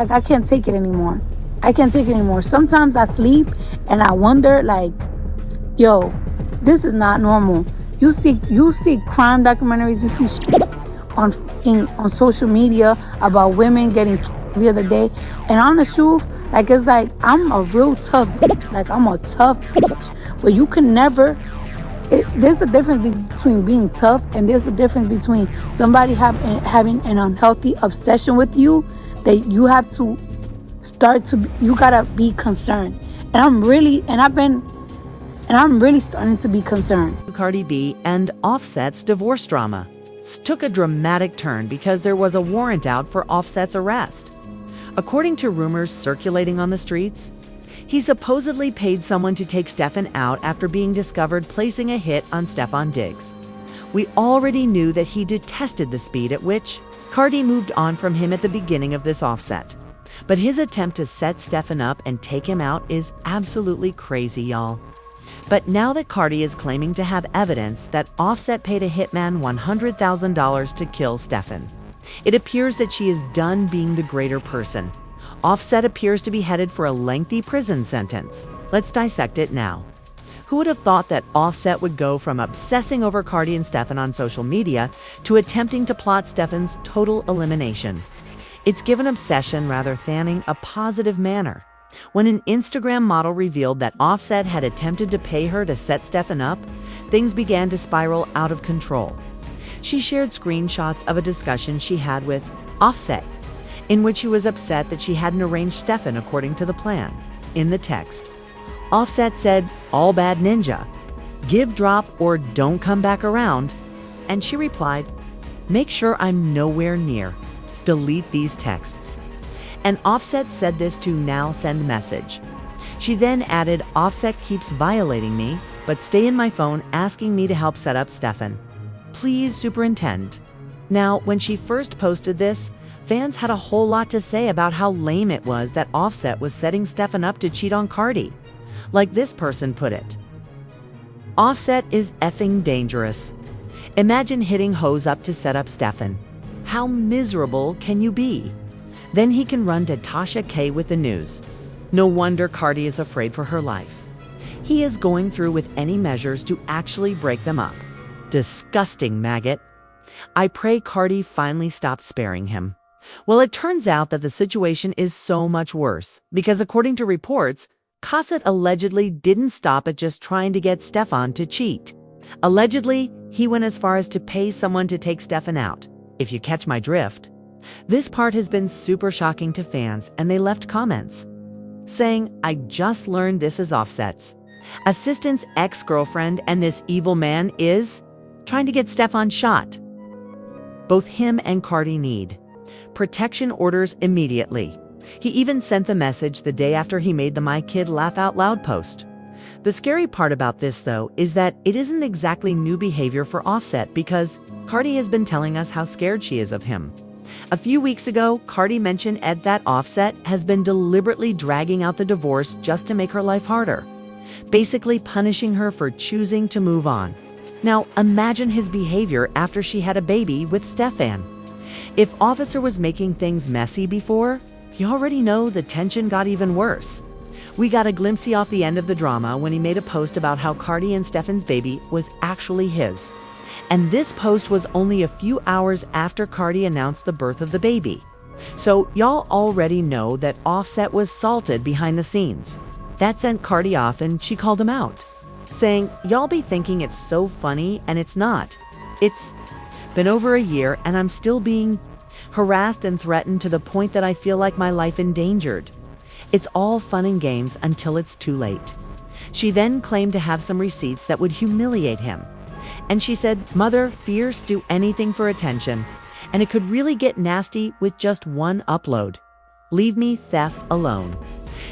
like, I can't take it anymore. I can't take it anymore. Sometimes I sleep and I wonder, like, yo, this is not normal. You see crime documentaries, you see shit on social media about women getting killed the other day. And on the truth, like, it's like, I'm a real tough bitch. Like, I'm a tough bitch. But you can never, there's a difference between being tough, and there's a difference between somebody having an unhealthy obsession with you, that you have to you gotta be concerned. And I'm really starting to be concerned. Cardi B and Offset's divorce drama took a dramatic turn because there was a warrant out for Offset's arrest. According to rumors circulating on the streets, he supposedly paid someone to take Stefan out after being discovered placing a hit on Stefan Diggs. We already knew that he detested the speed at which Cardi moved on from him at the beginning of this offset. But his attempt to set Stefan up and take him out is absolutely crazy, y'all. But now that Cardi is claiming to have evidence that Offset paid a hitman $100,000 to kill Stefan, it appears that she is done being the greater person. Offset appears to be headed for a lengthy prison sentence. Let's dissect it now. Who would have thought that Offset would go from obsessing over Cardi and Stefan on social media to attempting to plot Stefan's total elimination? It's given obsession rather than a positive manner. When an Instagram model revealed that Offset had attempted to pay her to set Stefan up, things began to spiral out of control. She shared screenshots of a discussion she had with Offset, in which she was upset that she hadn't arranged Stefan according to the plan. In the text, Offset said, "All bad ninja. Give, drop, or don't come back around." And she replied, "Make sure I'm nowhere near. Delete these texts." And Offset said this to now send message. She then added, "Offset keeps violating me, but stay in my phone asking me to help set up Stefan. Please superintend." Now, when she first posted this, fans had a whole lot to say about how lame it was that Offset was setting Stefan up to cheat on Cardi. Like this person put it, "Offset is effing dangerous. Imagine hitting hoes up to set up Stefan. How miserable can you be? Then he can run to Tasha K with the news. No wonder Cardi is afraid for her life. He is going through with any measures to actually break them up. Disgusting maggot. I pray Cardi finally stops sparing him." Well, it turns out that the situation is so much worse, because according to reports, Cossatt allegedly didn't stop at just trying to get Stefan to cheat. Allegedly, he went as far as to pay someone to take Stefan out, if you catch my drift. This part has been super shocking to fans, and they left comments saying, "I just learned this is Offset's assistant's ex-girlfriend, and this evil man is trying to get Stefan shot. Both him and Cardi need protection orders immediately." He even sent the message the day after he made the "My Kid Laugh Out Loud" post. The scary part about this, though, is that it isn't exactly new behavior for Offset, because Cardi has been telling us how scared she is of him. A few weeks ago, Cardi mentioned that Offset has been deliberately dragging out the divorce just to make her life harder, basically punishing her for choosing to move on. Now, imagine his behavior after she had a baby with Stefan. If Officer was making things messy before, you already know the tension got even worse. We got a glimpse off the end of the drama when he made a post about how Cardi and Stefan's baby was actually his. And this post was only a few hours after Cardi announced the birth of the baby. So y'all already know that Offset was salted behind the scenes. That sent Cardi off, and she called him out, saying, "Y'all be thinking it's so funny, and it's not. It's been over a year, and I'm still being harassed and threatened to the point that I feel like my life endangered. It's all fun and games until it's too late." She then claimed to have some receipts that would humiliate him. And she said, "Mother, fierce, do anything for attention. And it could really get nasty with just one upload. Leave me theft alone."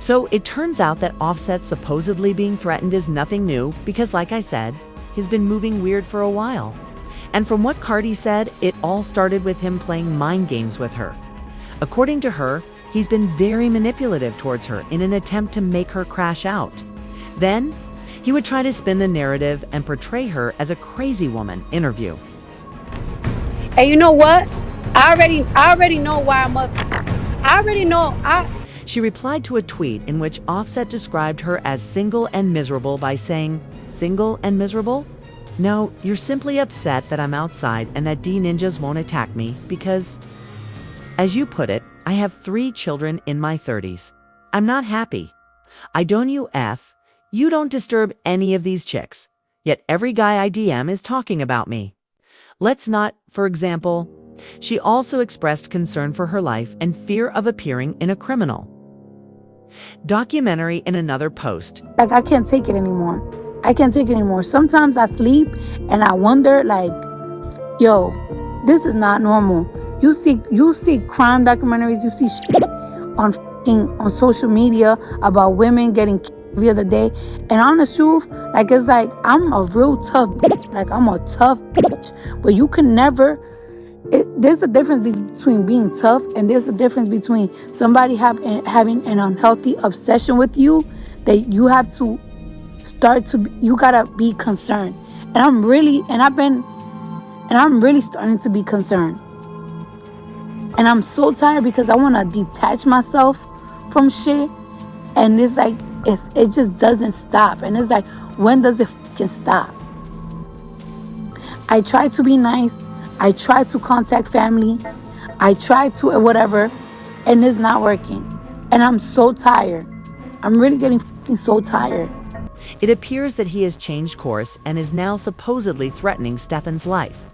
So it turns out that Offset supposedly being threatened is nothing new, because like I said, he's been moving weird for a while. And from what Cardi said, it all started with him playing mind games with her. According to her, he's been very manipulative towards her in an attempt to make her crash out. Then, he would try to spin the narrative and portray her as a crazy woman. Interview. And you know what? I already know why I already know. She replied to a tweet in which Offset described her as single and miserable by saying, "Single and miserable? No, you're simply upset that I'm outside and that D ninjas won't attack me because, as you put it, I have 3 children in my 30s. I'm not happy. I don't you don't disturb any of these chicks. Yet every guy I DM is talking about me. Let's not, for example." She also expressed concern for her life and fear of appearing in a criminal documentary in another post. Like, I can't take it anymore. I can't take it anymore. Sometimes I sleep and I wonder, like, yo, this is not normal. You see crime documentaries, you see shit on social media about women getting killed the other day. And on the truth, like, it's like, I'm a real tough bitch. Like, I'm a tough bitch. But you can never, there's a difference between being tough, and there's a difference between somebody having an unhealthy obsession with you that you have to you gotta be concerned. And I'm really starting to be concerned. And I'm so tired because I want to detach myself from shit. And it's like, it just doesn't stop. And it's like, when does it fucking stop? I try to be nice. I try to contact family. I try to whatever. And it's not working. And I'm so tired. I'm really getting fucking so tired. It appears that he has changed course and is now supposedly threatening Stefan's life.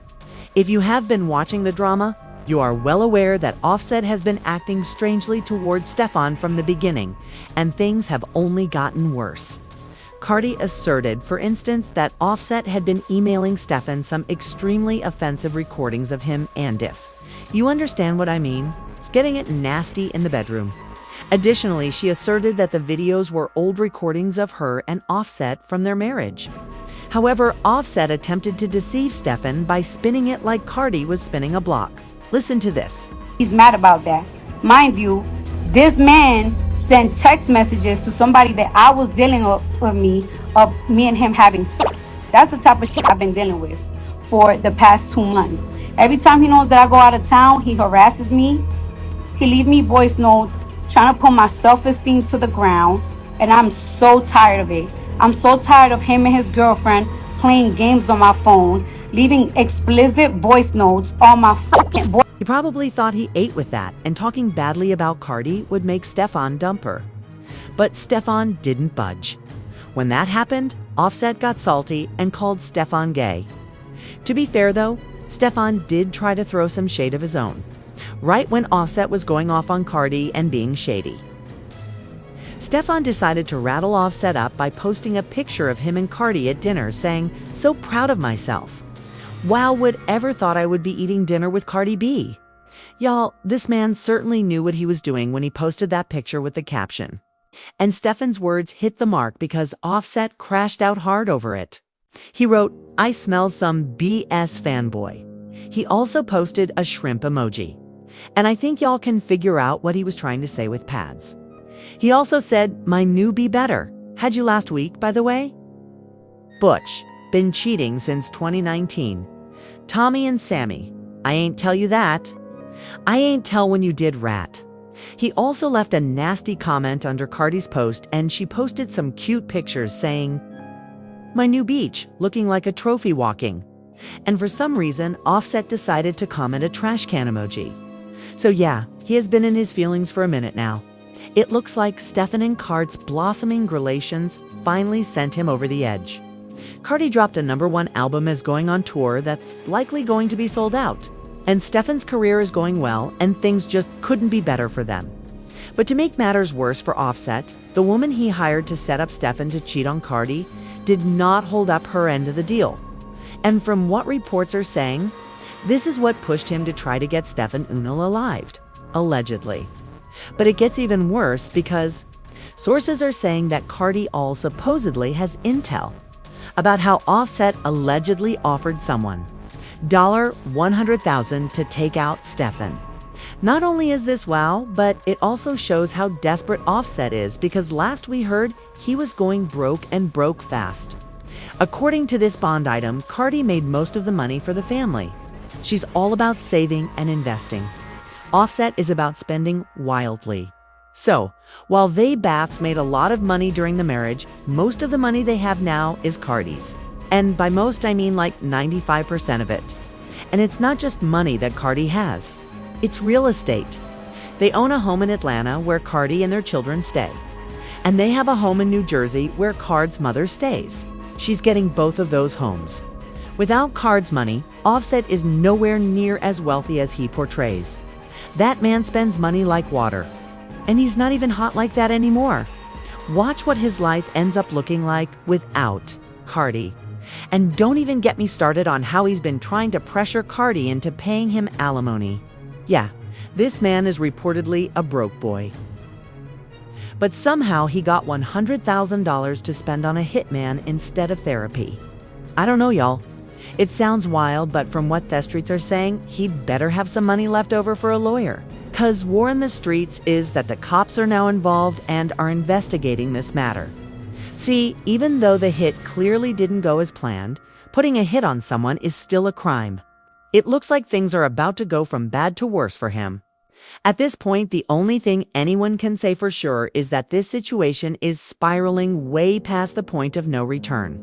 If you have been watching the drama, you are well aware that Offset has been acting strangely towards Stefan from the beginning, and things have only gotten worse. Cardi asserted, for instance, that Offset had been emailing Stefan some extremely offensive recordings of him and Diff. You understand what I mean? It's getting it nasty in the bedroom. Additionally, she asserted that the videos were old recordings of her and Offset from their marriage. However, Offset attempted to deceive Stefan by spinning it like Cardi was spinning a block. Listen to this. He's mad about that. Mind you, this man sent text messages to somebody that I was dealing with me and him having sex. That's the type of shit I've been dealing with for the past 2 months. Every time he knows that I go out of town, he harasses me. He leave me voice notes trying to put my self-esteem to the ground, and I'm so tired of it. I'm so tired of him and his girlfriend playing games on my phone, leaving explicit voice notes on my fucking voice. He probably thought he ate with that, and talking badly about Cardi would make Stefan dump her. But Stefan didn't budge. When that happened, Offset got salty and called Stefan gay. To be fair though, Stefan did try to throw some shade of his own, right when Offset was going off on Cardi and being shady. Stefan decided to rattle Offset up by posting a picture of him and Cardi at dinner saying, "So proud of myself. Wow, would ever thought I would be eating dinner with Cardi B." Y'all, this man certainly knew what he was doing when he posted that picture with the caption. And Stefan's words hit the mark because Offset crashed out hard over it. He wrote, "I smell some BS fanboy." He also posted a shrimp emoji. And I think y'all can figure out what he was trying to say with pads. He also said, "My new be better. Had you last week, by the way?" Butch, been cheating since 2019. Tommy and Sammy, I ain't tell you that. I ain't tell when you did rat. He also left a nasty comment under Cardi's post, and she posted some cute pictures saying, "My new beach, looking like a trophy walking." And for some reason, Offset decided to comment a trash can emoji. So yeah, he has been in his feelings for a minute now. It looks like Stefan and Cardi's blossoming relations finally sent him over the edge. Cardi dropped a #1 album as going on tour that's likely going to be sold out. And Stefan's career is going well, and things just couldn't be better for them. But to make matters worse for Offset, the woman he hired to set up Stefan to cheat on Cardi did not hold up her end of the deal. And from what reports are saying, this is what pushed him to try to get Stefan unalived, allegedly. But it gets even worse because sources are saying that Cardi all supposedly has intel about how Offset allegedly offered someone $100,000 to take out Stefan. Not only is this wow, but it also shows how desperate Offset is because last we heard he was going broke and broke fast. According to this bond item, Cardi made most of the money for the family. She's all about saving and investing. Offset is about spending wildly. So, while they Baths made a lot of money during the marriage, most of the money they have now is Cardi's. And by most, I mean like 95% of it. And it's not just money that Cardi has. It's real estate. They own a home in Atlanta where Cardi and their children stay. And they have a home in New Jersey where Card's mother stays. She's getting both of those homes. Without Card's money, Offset is nowhere near as wealthy as he portrays. That man spends money like water. And he's not even hot like that anymore. Watch what his life ends up looking like without Cardi. And don't even get me started on how he's been trying to pressure Cardi into paying him alimony. Yeah, this man is reportedly a broke boy. But somehow he got $100,000 to spend on a hitman instead of therapy. I don't know, y'all. It sounds wild, but from what the streets are saying, he'd better have some money left over for a lawyer. 'Cause war in the streets is that the cops are now involved and are investigating this matter. See, even though the hit clearly didn't go as planned, putting a hit on someone is still a crime. It looks like things are about to go from bad to worse for him. At this point, the only thing anyone can say for sure is that this situation is spiraling way past the point of no return.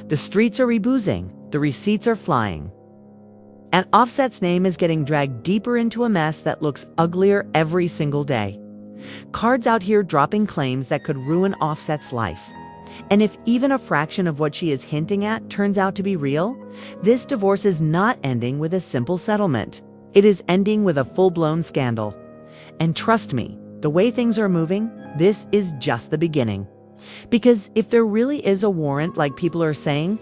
The streets are reboozing, the receipts are flying. And Offset's name is getting dragged deeper into a mess that looks uglier every single day. Card's out here dropping claims that could ruin Offset's life. And if even a fraction of what she is hinting at turns out to be real, this divorce is not ending with a simple settlement. It is ending with a full-blown scandal. And trust me, the way things are moving, this is just the beginning. Because if there really is a warrant like people are saying,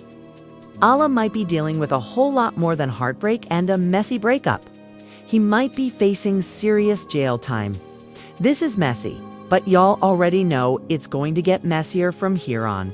Allah might be dealing with a whole lot more than heartbreak and a messy breakup. He might be facing serious jail time. This is messy, but y'all already know it's going to get messier from here on.